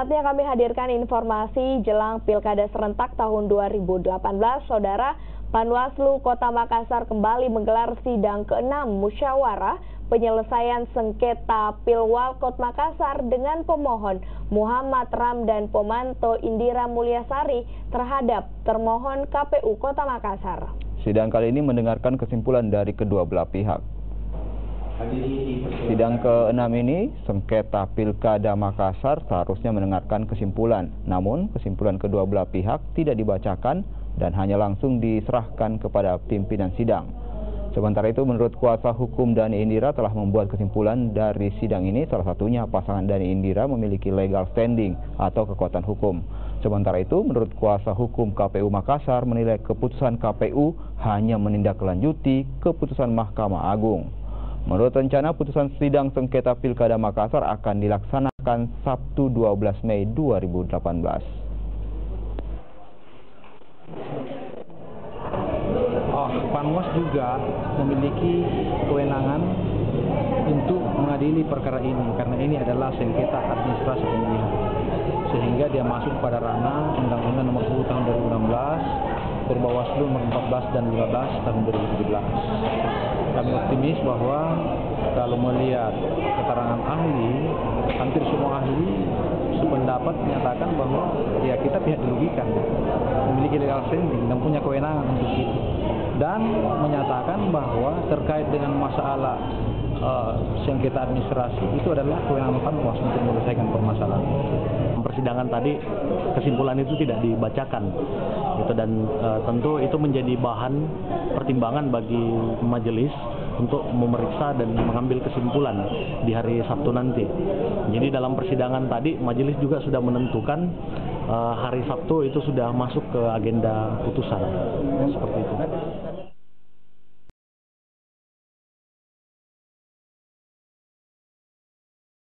Saatnya kami hadirkan informasi jelang Pilkada Serentak tahun 2018. Saudara, Panwaslu Kota Makassar kembali menggelar sidang ke-6 musyawarah penyelesaian sengketa Pilwalkot Makassar dengan pemohon Muhammad Ramdan Pomanto Indira Mulyasari terhadap termohon KPU Kota Makassar. Sidang kali ini mendengarkan kesimpulan dari kedua belah pihak. Sidang ke-6 ini, sengketa Pilkada Makassar seharusnya mendengarkan kesimpulan. Namun, kesimpulan kedua belah pihak tidak dibacakan dan hanya langsung diserahkan kepada pimpinan sidang. Sementara itu, menurut kuasa hukum Dhani Indira telah membuat kesimpulan dari sidang ini, salah satunya pasangan Dhani Indira memiliki legal standing atau kekuatan hukum. Sementara itu, menurut kuasa hukum KPU Makassar menilai keputusan KPU hanya menindaklanjuti keputusan Mahkamah Agung. Menurut rencana, putusan sidang sengketa Pilkada Makassar akan dilaksanakan Sabtu 12 Mei 2018. Panwas juga memiliki kewenangan untuk mengadili perkara ini karena ini adalah sengketa administrasi pemilihan, sehingga dia masuk pada ranah Undang-Undang Nomor 10 Tahun 2016, Perbawaslu Nomor 14 dan 15 Tahun 2017. Kami optimis bahwa kalau melihat keterangan ahli, hampir semua ahli sependapat menyatakan bahwa ya kita pihak dirugikan, memiliki legal standing dan punya kewenangan untuk itu, dan menyatakan bahwa terkait dengan masalah sengketa administrasi itu adalah kewenangan Panwas untuk menyelesaikan permasalahan. Persidangan tadi kesimpulan itu tidak dibacakan gitu, dan tentu itu menjadi bahan pertimbangan bagi majelis untuk memeriksa dan mengambil kesimpulan di hari Sabtu nanti. Jadi dalam persidangan tadi majelis juga sudah menentukan hari Sabtu itu sudah masuk ke agenda putusan seperti itu.